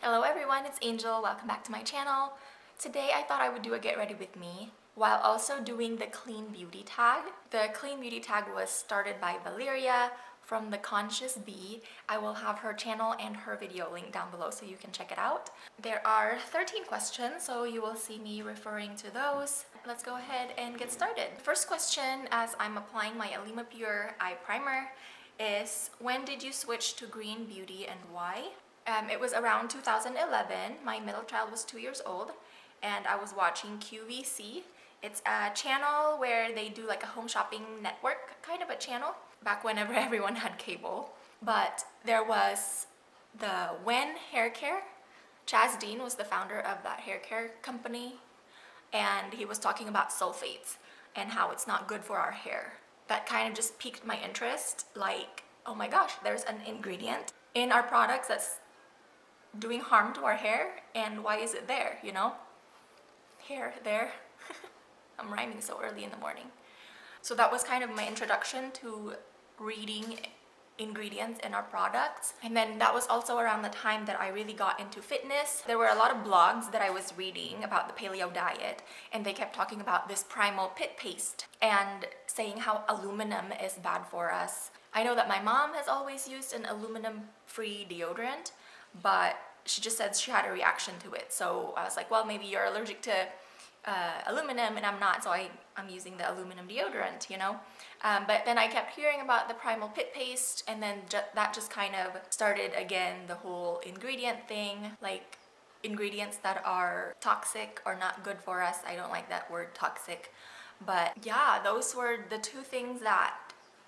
Hello everyone, it's Angel. Welcome back to my channel. Today I thought I would do a get ready with me while also doing the Clean Beauty Tag. The Clean Beauty Tag was started by Valeria from The Conscious Bee. I will have her channel and her video linked down below so you can check it out. There are 13 questions, so you will see me referring to those. Let's go ahead and get started. First question, as I'm applying my Alima Pure Eye Primer, is when did you switch to green beauty and why? It was around 2011. My middle child was 2 years old and I was watching QVC. It's a channel where they do like a home shopping network kind of a channel back whenever everyone had cable. But there was the When Hair Care. Chaz Dean was the founder of that hair care company and he was talking about sulfates and how it's not good for our hair. That kind of just piqued my interest, like, oh my gosh, there's an ingredient in our products that's doing harm to our hair, and why is it there, you know? Hair, there. I'm rhyming so early in the morning. So that was kind of my introduction to reading ingredients in our products. And then that was also around the time that I really got into fitness. There were a lot of blogs that I was reading about the paleo diet, and they kept talking about this primal pit paste and saying how aluminum is bad for us. I know that my mom has always used an aluminum-free deodorant, but she just said she had a reaction to it. So I was like, well, maybe you're allergic to aluminum and I'm not, so I'm using the aluminum deodorant, you know? But then I kept hearing about the primal pit paste, and then that just kind of started again the whole ingredient thing, like ingredients that are toxic or not good for us. I don't like that word toxic. But yeah, those were the two things that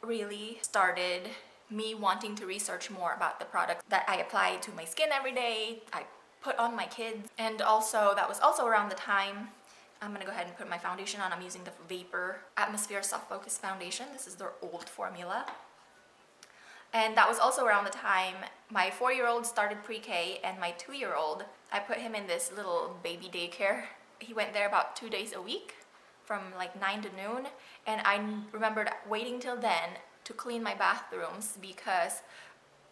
really started me wanting to research more about the products that I apply to my skin every day, I put on my kids. And also, that was also around the time, I'm gonna go ahead and put my foundation on. I'm using the Vapor Atmosphere Soft Focus Foundation. This is their old formula. And that was also around the time my 4-year-old started pre-K and my 2-year-old, I put him in this little baby daycare. He went there about 2 days a week from like 9 to noon. And I remembered waiting till then to clean my bathrooms because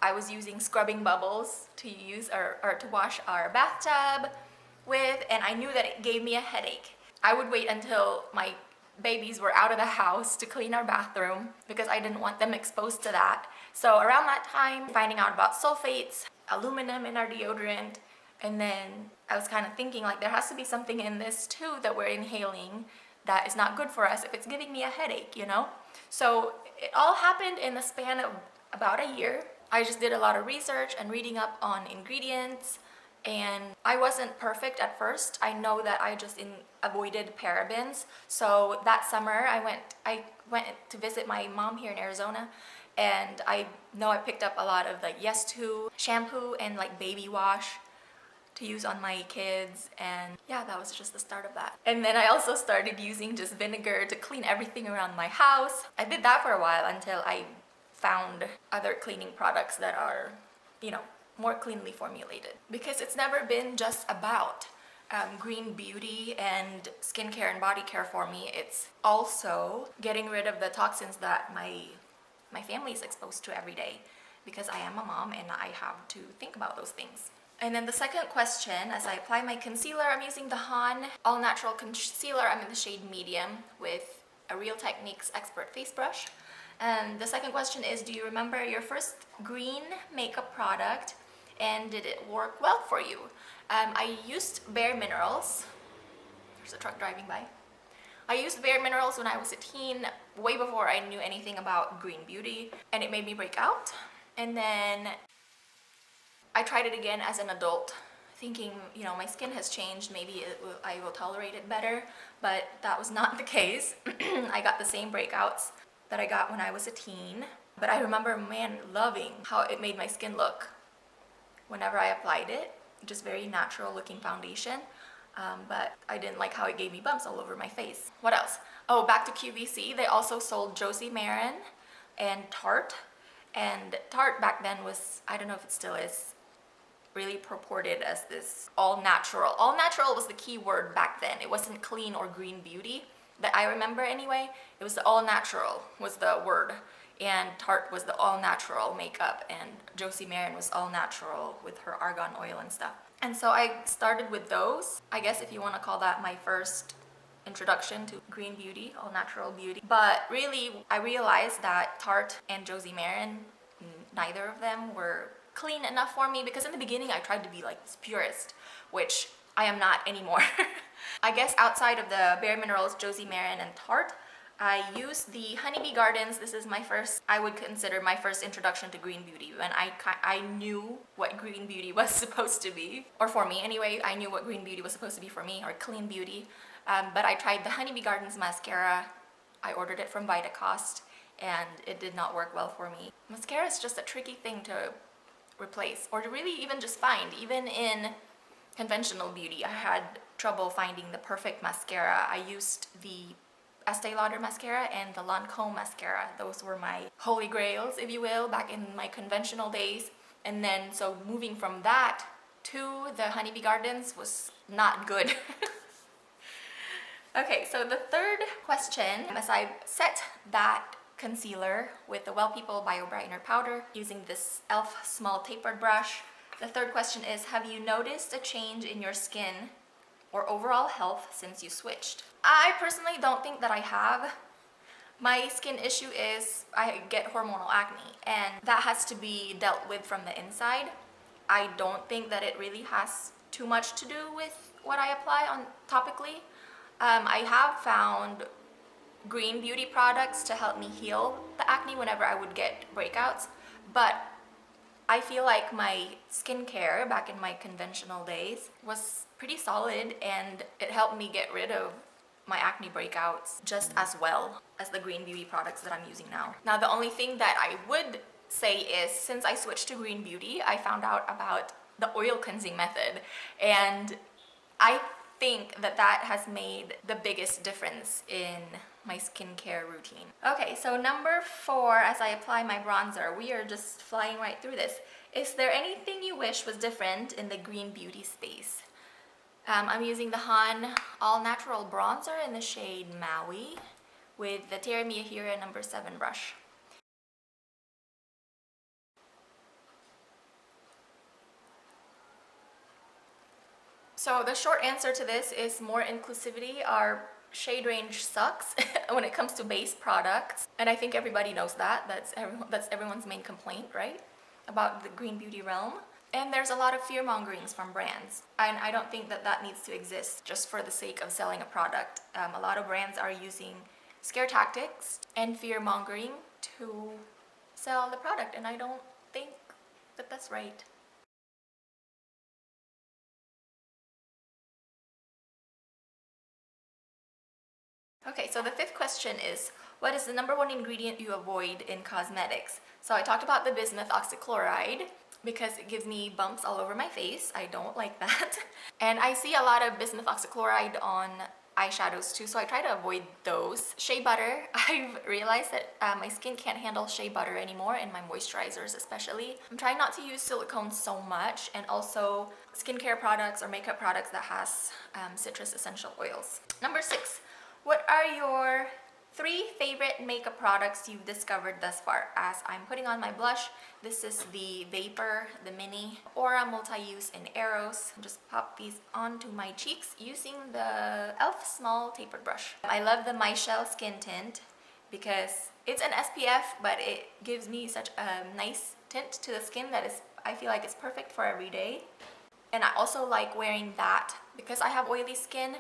I was using scrubbing bubbles to use or to wash our bathtub with, and I knew that it gave me a headache. I would wait until my babies were out of the house to clean our bathroom because I didn't want them exposed to that. So around that time, finding out about sulfates, aluminum in our deodorant, and then I was kind of thinking like there has to be something in this too that we're inhaling that is not good for us if it's giving me a headache, you know? So it all happened in the span of about a year. I just did a lot of research and reading up on ingredients, and I wasn't perfect at first. I know that I just avoided parabens. So that summer I went to visit my mom here in Arizona, and I know I picked up a lot of like Yes To shampoo and like baby wash to use on my kids, and yeah, that was just the start of that. And then I also started using just vinegar to clean everything around my house. I did that for a while until I found other cleaning products that are, you know, more cleanly formulated. Because it's never been just about green beauty and skincare and body care for me. It's also getting rid of the toxins that my family is exposed to every day, because I am a mom and I have to think about those things. And then the second question, as I apply my concealer, I'm using the Han All Natural Concealer. I'm in the shade Medium with a Real Techniques Expert Face Brush. And the second question is, do you remember your first green makeup product and did it work well for you? I used Bare Minerals. There's a truck driving by. I used Bare Minerals when I was a teen, way before I knew anything about green beauty, and it made me break out. And then I tried it again as an adult, thinking, you know, my skin has changed, maybe I will tolerate it better, but that was not the case. I got the same breakouts that I got when I was a teen, but I remember, man, loving how it made my skin look whenever I applied it. Just very natural looking foundation, but I didn't like how it gave me bumps all over my face. What else? Oh, back to QVC, they also sold Josie Maran and Tarte, and Tarte back then was, I don't know if it still is, really purported as this all natural. All natural was the key word back then. It wasn't clean or green beauty that I remember anyway. It was the all natural was the word and Tarte was the all-natural makeup, and Josie Maran was all-natural with her argan oil and stuff. And so I started with those. I guess if you want to call that my first introduction to green beauty, all-natural beauty. But really, I realized that Tarte and Josie Maran, neither of them were clean enough for me, because in the beginning I tried to be like this purist, which I am not anymore. I guess outside of the Bare Minerals, Josie Maran, and Tarte, I used the Honeybee Gardens. This is my first, I would consider my first introduction to green beauty, when I knew what green beauty was supposed to be. Or for me anyway, I knew what green beauty was supposed to be for me, or clean beauty. But I tried the Honeybee Gardens mascara. I ordered it from Vitacost, and it did not work well for me. Mascara is just a tricky thing to replace, or to really even just find. Even in conventional beauty, I had trouble finding the perfect mascara. I used the Estee Lauder mascara and the Lancome mascara. Those were my holy grails, if you will, back in my conventional days. And then, so moving from that to the Honeybee Gardens was not good. Okay, so the third question, as I set that concealer with the Well People Bio Brightener powder using this e.l.f. small tapered brush, the third question is, have you noticed a change in your skin or overall health since you switched? I personally don't think that I have. My skin issue is I get hormonal acne, and that has to be dealt with from the inside. I don't think that it really has too much to do with what I apply on topically. I have found green beauty products to help me heal the acne whenever I would get breakouts, but I feel like my skincare back in my conventional days was pretty solid, and it helped me get rid of my acne breakouts just as well as the green beauty products that I'm using now. Now, the only thing that I would say is, since I switched to green beauty, I found out about the oil cleansing method, and I think that that has made the biggest difference in my skincare routine. Okay, so number 4, as I apply my bronzer, we are just flying right through this. Is there anything you wish was different in the green beauty space? I'm using the Han All Natural Bronzer in the shade Maui with the Terra Miyahira number 7 brush. So the short answer to this is more inclusivity. Our shade range sucks when it comes to base products, and I think everybody knows that. That's everyone's main complaint, right? About the green beauty realm. And there's a lot of fear-mongerings from brands, and I don't think that that needs to exist just for the sake of selling a product. A lot of brands are using scare tactics and fear-mongering to sell the product, and I don't think that that's right. Okay, so the 5th question is, what is the number 1 ingredient you avoid in cosmetics? So I talked about the bismuth oxychloride because it gives me bumps all over my face. I don't like that. And I see a lot of bismuth oxychloride on eyeshadows too, so I try to avoid those. Shea butter, I've realized that my skin can't handle shea butter anymore, and my moisturizers especially. I'm trying not to use silicone so much, and also skincare products or makeup products that has citrus essential oils. Number 6. What are your 3 favorite makeup products you've discovered thus far? As I'm putting on my blush, this is the Vapor, the Mini Aura Multi-Use in Eros. Just pop these onto my cheeks using the e.l.f. small tapered brush. I love the Michelle Skin Tint because it's an SPF, but it gives me such a nice tint to the skin that is, I feel like it's perfect for every day. And I also like wearing that because I have oily skin,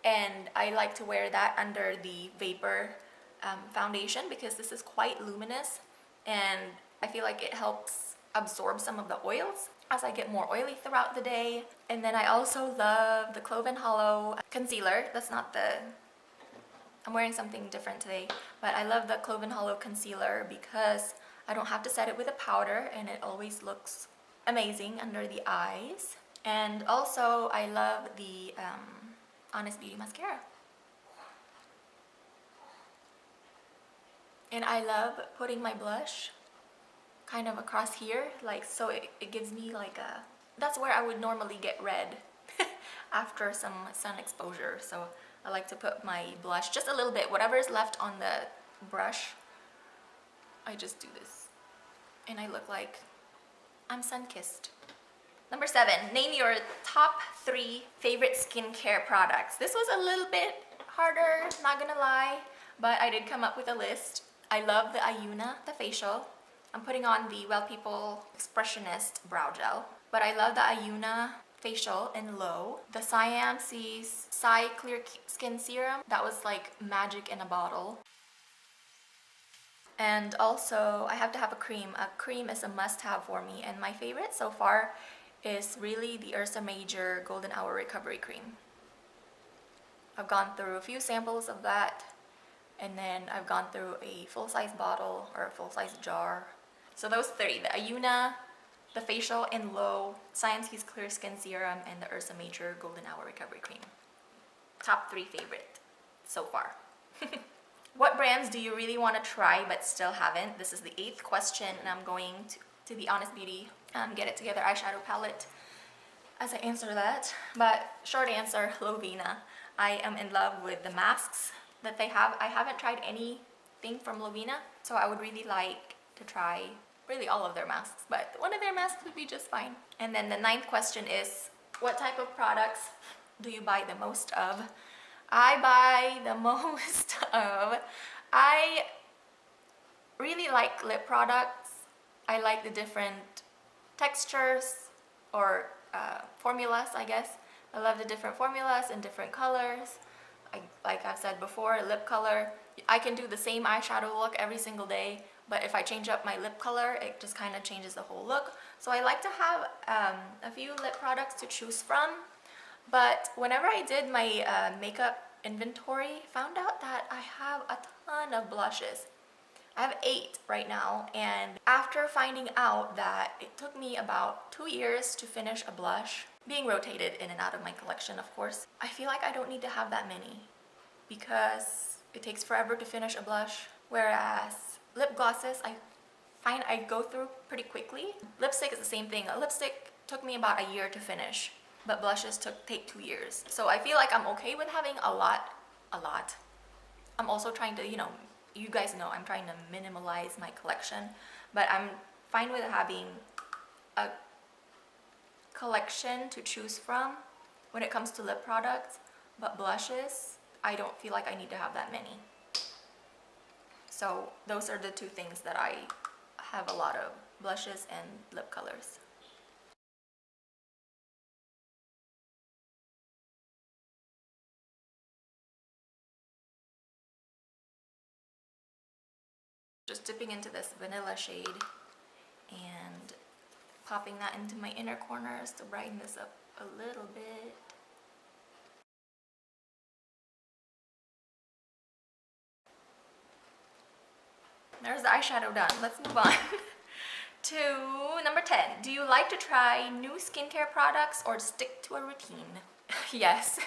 and I like to wear that under the Vapor foundation because this is quite luminous, and I feel like it helps absorb some of the oils as I get more oily throughout the day. And then I also love the Clove & Hollow concealer. That's not the... I'm wearing something different today, but I love the Clove & Hollow concealer because I don't have to set it with a powder, and it always looks amazing under the eyes. And also I love the Honest Beauty mascara. And I love putting my blush kind of across here, like, so it gives me like a... That's where I would normally get red after some sun exposure. So I like to put my blush just a little bit, whatever is left on the brush. I just do this and I look like I'm sun-kissed. Number 7, name your top 3 favorite skincare products. This was a little bit harder, not gonna lie, but I did come up with a list. I love the Ayuna, the facial. I'm putting on the Well People Expressionist Brow Gel, but I love the Ayuna facial in Low. The Siam Seas Clear Skin Serum, that was like magic in a bottle. And also, I have to have a cream. A cream is a must-have for me, and my favorite so far is really the Ursa Major Golden Hour Recovery Cream. I've gone through a few samples of that, and then I've gone through a full-size bottle or a full-size jar. So those 3, the Ayuna, the facial in Low, Science's Clear Skin Serum, and the Ursa Major Golden Hour Recovery Cream. Top 3 favorite so far. What brands do you really want to try but still haven't? This is the 8th question, and I'm going to the Honest Beauty Get It Together eyeshadow palette as I answer that. But short answer, Lovina. I am in love with the masks that they have. I haven't tried anything from Lovina, so I would really like to try really all of their masks, but one of their masks would be just fine. And then the 9th question is, what type of products do you buy the most of? I buy the most of, I really like lip products. I like the different textures or formulas, I guess. I love the different formulas and different colors. Like I've said before, lip color, I can do the same eyeshadow look every single day, but if I change up my lip color, it just kind of changes the whole look. So I like to have a few lip products to choose from. But whenever I did my makeup inventory, found out that I have a ton of blushes. I have 8 right now, and after finding out that it took me about 2 years to finish a blush, being rotated in and out of my collection, of course, I feel like I don't need to have that many because it takes forever to finish a blush, whereas lip glosses, I find I go through pretty quickly. Lipstick is the same thing. A lipstick took me about a year to finish, but blushes take 2 years. So I feel like I'm okay with having a lot. I'm also trying to, you guys know I'm trying to minimalize my collection, but I'm fine with having a collection to choose from when it comes to lip products, but blushes, I don't feel like I need to have that many. So those are the 2 things that I have a lot of, blushes and lip colors. Just dipping into this vanilla shade and popping that into my inner corners to brighten this up a little bit. There's the eyeshadow done. Let's move on to number 10. Do you like to try new skincare products or stick to a routine? Yes.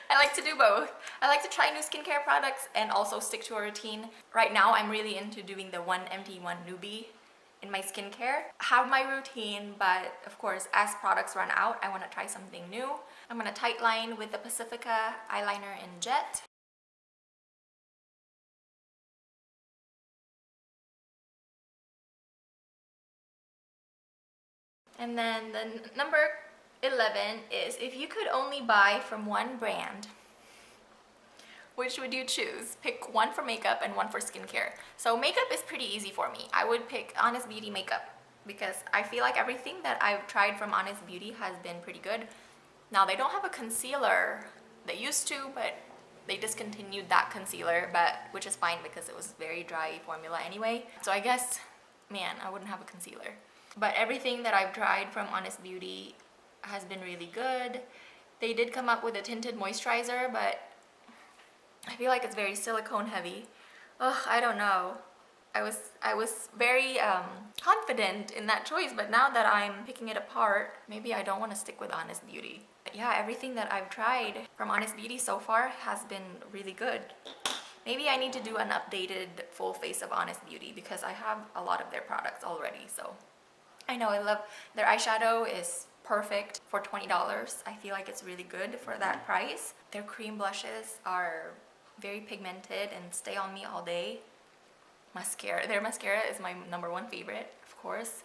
I like to do both. I like to try new skincare products and also stick to a routine. Right now, I'm really into doing the 1MT1 newbie in my skincare. I have my routine, but of course, as products run out, I want to try something new. I'm going to tightline with the Pacifica eyeliner in Jet. And then the number 11 is, if you could only buy from one brand, which would you choose? Pick one for makeup and one for skincare. So makeup is pretty easy for me. I would pick Honest Beauty makeup because I feel like everything that I've tried from Honest Beauty has been pretty good. Now they don't have a concealer. They used to, but they discontinued that concealer, which is fine because it was very dry formula anyway. So I guess, man, I wouldn't have a concealer. But everything that I've tried from Honest Beauty has been really good. They did come up with a tinted moisturizer, but I feel like it's very silicone heavy. Ugh, I don't know. I was very confident in that choice, but now that I'm picking it apart, maybe I don't want to stick with Honest Beauty. But yeah, everything that I've tried from Honest Beauty so far has been really good. Maybe I need to do an updated full face of Honest Beauty because I have a lot of their products already. So I know I love their eyeshadow is perfect for $20. I feel like it's really good for that price. Their cream blushes are very pigmented and stay on me all day. mascara. Their mascara is my #1 favorite, of course.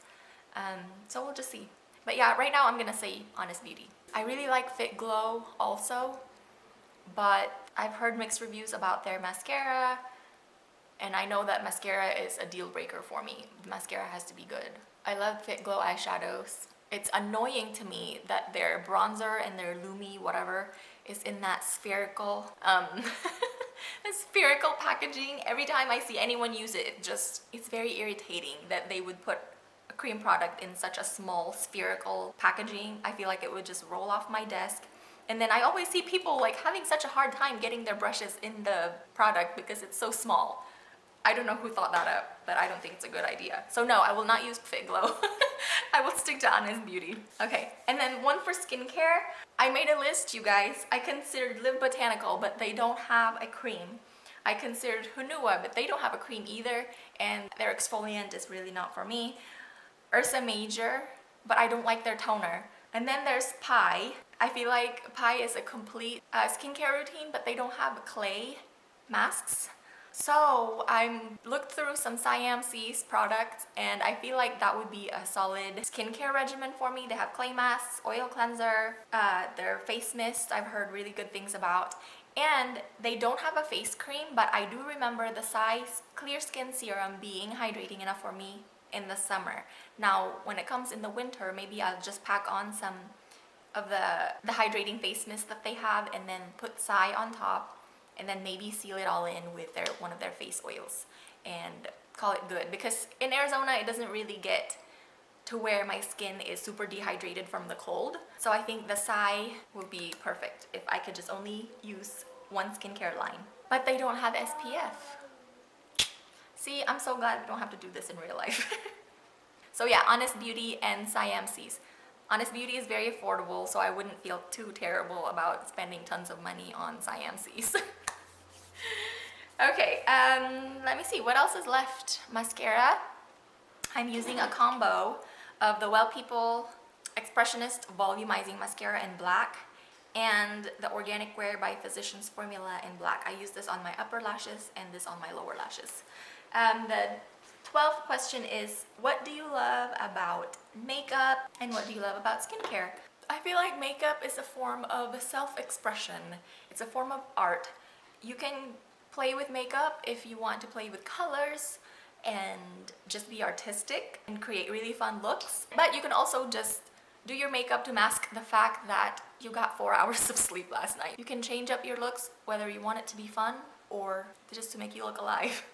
So we'll just see. But yeah, right now I'm gonna say Honest Beauty. I really like Fit Glow also, but I've heard mixed reviews about their mascara, and I know that mascara is a deal breaker for me. The mascara has to be good. I love Fit Glow eyeshadows. It's annoying to me that their bronzer and their Lumi whatever is in that spherical the spherical packaging. Every time I see anyone use it, it's very irritating that they would put a cream product in such a small spherical packaging. I feel like it would just roll off my desk. And then I always see people like having such a hard time getting their brushes in the product because it's so small. I don't know who thought that up, but I don't think it's a good idea. So no, I will not use Fit Glow. I will stick to Honest Beauty. Okay, and then one for skincare. I made a list, you guys. I considered Live Botanical, but they don't have a cream. I considered Hunua, but they don't have a cream either, and their exfoliant is really not for me. Ursa Major, but I don't like their toner. And then there's Pi. I feel like Pi is a complete skincare routine, but they don't have clay masks. So I looked through some Cean products, and I feel like that would be a solid skincare regimen for me. They have clay masks, oil cleanser, their face mist I've heard really good things about. And they don't have a face cream, but I do remember the Size Clear Skin Serum being hydrating enough for me in the summer. Now, when it comes in the winter, maybe I'll just pack on some of the hydrating face mist that they have and then put Sai on top, and then maybe seal it all in with one of their face oils and call it good. Because in Arizona, it doesn't really get to where my skin is super dehydrated from the cold. So I think the Sai would be perfect if I could just only use one skincare line. But they don't have SPF. See, I'm so glad we don't have to do this in real life. So yeah, Honest Beauty and Cean. Honest Beauty is very affordable, so I wouldn't feel too terrible about spending tons of money on Cean. Okay, let me see, what else is left? Mascara. I'm using a combo of the Well People Expressionist Volumizing Mascara in black and the Organic Wear by Physicians Formula in black. I use this on my upper lashes and this on my lower lashes. The 12th question is, what do you love about makeup and what do you love about skincare? I feel like makeup is a form of self-expression. It's a form of art. You can play with makeup if you want to play with colors and just be artistic and create really fun looks. But you can also just do your makeup to mask the fact that you got 4 hours of sleep last night. You can change up your looks whether you want it to be fun or just to make you look alive.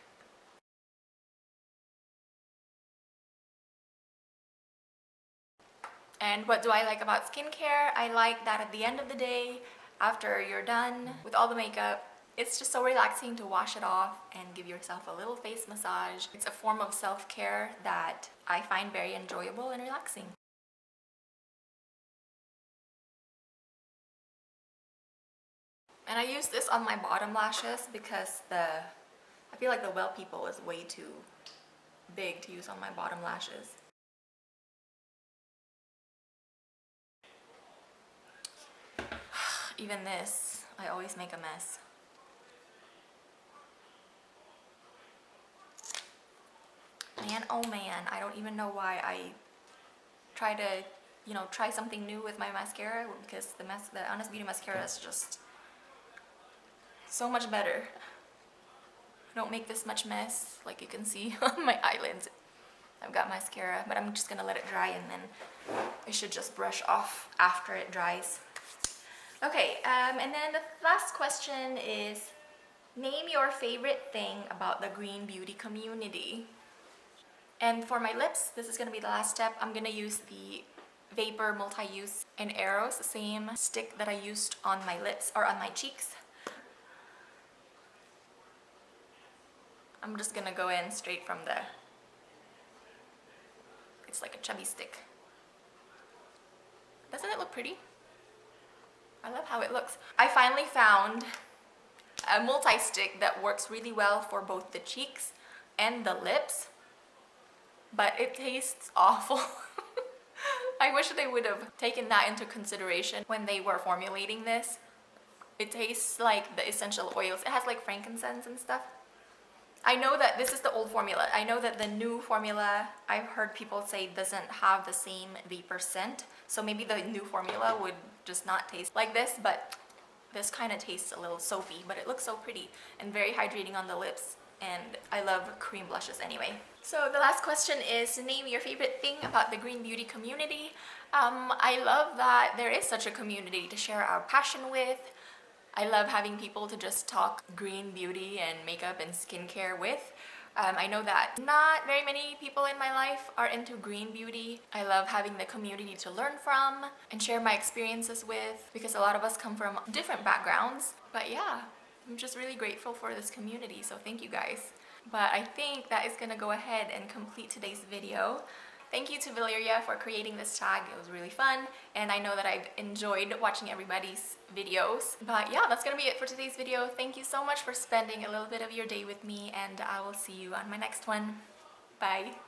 And what do I like about skincare? I like that at the end of the day, after you're done with all the makeup, it's just so relaxing to wash it off and give yourself a little face massage. It's a form of self-care that I find very enjoyable and relaxing. And I use this on my bottom lashes because I feel like the Well People is way too big to use on my bottom lashes. Even this, I always make a mess. Man, oh man, I don't even know why I try to, try something new with my mascara, because the Honest Beauty mascara is just so much better. I don't make this much mess, like you can see on my eyelids. I've got mascara, but I'm just gonna let it dry and then it should just brush off after it dries. Okay, and then the last question is, name your favorite thing about the green beauty community. And for my lips, this is gonna be the last step. I'm gonna use the Vapor Multi-Use in Arrows, the same stick that I used on my lips or on my cheeks. I'm just gonna go in straight from it's like a chubby stick. Doesn't it look pretty? I love how it looks. I finally found a multi-stick that works really well for both the cheeks and the lips, but it tastes awful. I wish they would have taken that into consideration when they were formulating this. It tastes like the essential oils. It has like frankincense and stuff. I know that this is the old formula. I know that the new formula, I've heard people say, doesn't have the same vapor scent. So maybe the new formula would just not taste like this, but this kind of tastes a little soapy, but it looks so pretty and very hydrating on the lips. And I love cream blushes anyway. So the last question is, name your favorite thing about the green beauty community. I love that there is such a community to share our passion with. I love having people to just talk green beauty and makeup and skincare with. I know that not very many people in my life are into green beauty. I love having the community to learn from and share my experiences with, because a lot of us come from different backgrounds. But yeah, I'm just really grateful for this community, so thank you guys. But I think that is gonna go ahead and complete today's video. Thank you to Valeria for creating this tag. It was really fun, and I know that I've enjoyed watching everybody's videos. But yeah, that's gonna be it for today's video. Thank you so much for spending a little bit of your day with me, and I will see you on my next one. Bye.